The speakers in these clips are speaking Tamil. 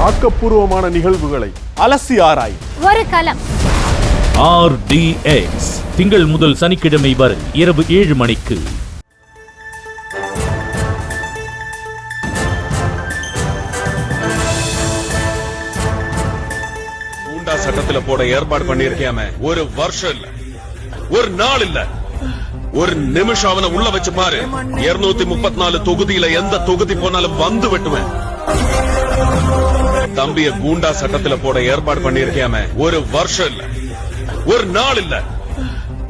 ஆக்கப்பூர்வமான நிகழ்வுகளை அலசி ஆராய் ஒரு களம். RDX திங்கள் முதல் சனிக்கிழமை வரை இரவு 7 மணிக்கு. கூண்டா சட்டத்துல போட ஏற்பாடு பண்ணிருக்கியாம ஒரு வருஷம் இல்ல, ஒரு நாள் இல்ல, ஒரு நிமிஷம் அவனை உள்ள வச்சு பாரு. 234 தொகுதியில எந்த தொகுதி போனாலும் வந்து வெட்டுவேன். தம்பிய கூண்டா சட்டத்துல போட ஏற்பாடு பண்ணிருக்கியாம ஒரு வருஷம் இல்ல, ஒரு நாள் இல்ல,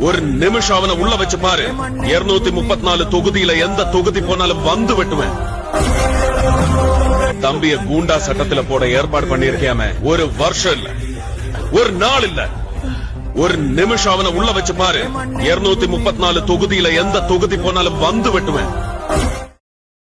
ஒரு நிமிஷம் அவனை உள்ள வச்சு பாரு. 234 தொகுதியில எந்த தொகுதி போனாலும் வந்து வெட்டுவேன். தம்பிய கூண்டா சட்டத்துல போட ஏற்பாடு பண்ணிருக்கியாம ஒரு வருஷம் இல்ல, ஒரு நாள் இல்ல, ஒரு நிமிஷம் அவனை உள்ள வச்சு பாரு. 234 தொகுதியில எந்த தொகுதி போனாலும் வந்து வெட்டுவேன்.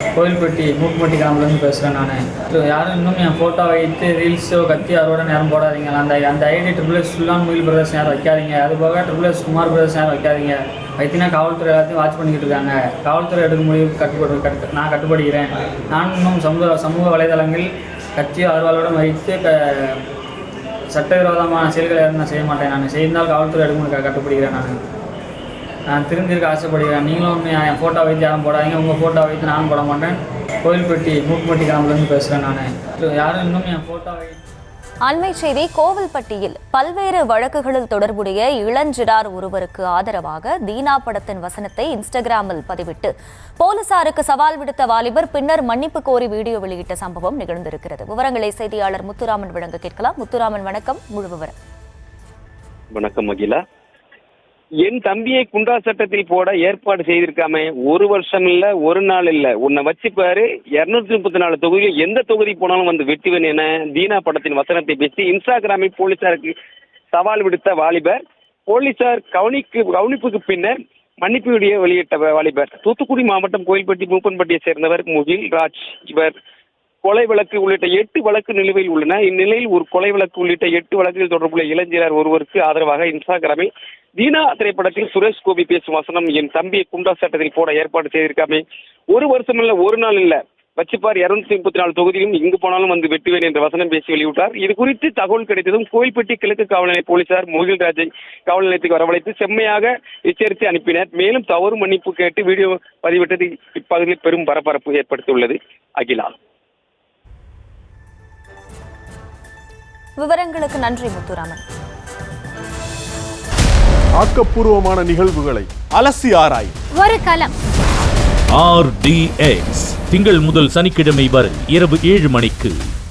கோயில்பட்டி மூக்குப்பட்டி கிராமத்துலேருந்து பேசுகிறேன் நான். யாரும் இன்னும் என் ஃபோட்டோ வைத்து ரீல்ஸோ கத்தி அறுவடை நேரம் போடாதீங்க. அந்த ஐடி ட்ரிபிள்எஸ் ஃபுல்லான முகில் பிரதர்ஸ் யாரும் வைக்காதீங்க. அது போக ட்ரிபிள்எஸ் குமார் பிரதர்ஸ் யாரும் வைக்காதீங்க. வைத்தினா காவல்துறை எல்லாத்தையும் வாட்ச் பண்ணிக்கிட்டு இருக்காங்க. காவல்துறை எடுக்கும் முடிவு நான் கட்டுப்படுகிறேன். நான் இன்னும் சமூக வலைதளங்கள் கட்சி ஆர்வலோடு வைத்து சட்டவிரோதமான செயல்களை நான் செய்ய மாட்டேன். நான் செய்தால் காவல்துறை எடுக்கும் கட்டுப்படுகிறேன். நான் திருந்திருக்க ஆசைப்படுகிறேன். நீங்களும் என் ஃபோட்டோ வைத்து யாரும் போடாதீங்க. உங்கள் ஃபோட்டோ வைத்து நானும் போட மாட்டேன். கோயில்பட்டி மூக்குப்பட்டி கிராமத்துலேருந்து பேசுகிறேன் நான். யாரும் இன்னும் என் ஃபோட்டோ வைத்து. அண்மை செய்தி. கோவில்பட்டியில் பல்வேறு வழக்குகளில் தொடர்புடைய இளஞ்சிறார் ஒருவருக்கு ஆதரவாக தீனா படத்தின் வசனத்தை இன்ஸ்டாகிராமில் பதிவிட்டு போலீசாருக்கு சவால் விடுத்த வாலிபர் பின்னர் மன்னிப்பு கோரி வீடியோ வெளியிட்ட சம்பவம் நிகழ்ந்திருக்கிறது. விவரங்களை செய்தியாளர் முத்துராமன் வழங்க கேட்கலாம். முத்துராமன், வணக்கம். முழு விவரம். வணக்கம் மகிழா. என் தம்பியை குண்டா சட்டத்தில் போட ஏற்பாடு செய்திருக்காம ஒரு வருஷம் இல்ல, ஒரு நாள் இல்ல, உன்னை வச்சுப்பாரு. 234 தொகுதியில் எந்த தொகுதி போனாலும் வந்து வெட்டுவேன் என தீனா படத்தின் வசனத்தை பேசி இன்ஸ்டாகிராமில் போலீசாருக்கு சவால் விடுத்த வாலிபர், போலீசார் கவனிப்புக்கு பின்னர் மன்னிப்பு வீடியோ வெளியிட்ட வாலிபர் தூத்துக்குடி மாவட்டம் கோயில்பட்டி மூப்பன்பட்டியை சேர்ந்தவர் முகில் ராஜ். இவர் கொலை வழக்கு உள்ளிட்ட 8 வழக்கு நிலுவையில் உள்ளன. இந்நிலையில் ஒரு கொலை வழக்கு உள்ளிட்ட 8 வழக்குகள் தொடர்புள்ள இளைஞர் ஒருவருக்கு ஆதரவாக இன்ஸ்டாகிராமில் தீனா திரைப்படத்தில் சுரேஷ் கோபி பேசும் வசனம் என் தம்பியை குண்டா சட்டத்தில் போட ஏற்பாடு செய்திருக்காமே ஒரு வருஷம் இல்ல, ஒரு நாள் இல்ல, வச்சுப்பார். 234 தொகுதியிலும் இங்கு போனாலும் வந்து வெட்டுவேன் என்ற வசனம் பேசி வெளியிட்டார். இது குறித்து தகவல் கிடைத்ததும் கோயில்பட்டி கிழக்கு காவல் நிலைய போலீசார் முகில்ராஜை காவல் நிலையத்துக்கு வரவழைத்து செம்மையாக எச்சரித்து அனுப்பினர். மேலும் தவறு மன்னிப்பு கேட்டு வீடியோ பதிவிட்டது இப்பகுதியில் பெரும் பரபரப்பு ஏற்படுத்தியுள்ளது. அகிலா, விவரங்களுக்கு நன்றி முத்துராமன். ஆக்கப்பூர்வமான நிகழ்வுகளை அலசி ஆராய் ஒரு களம். RDX திங்கள் முதல் சனிக்கிழமை வரை இரவு 7 மணிக்கு.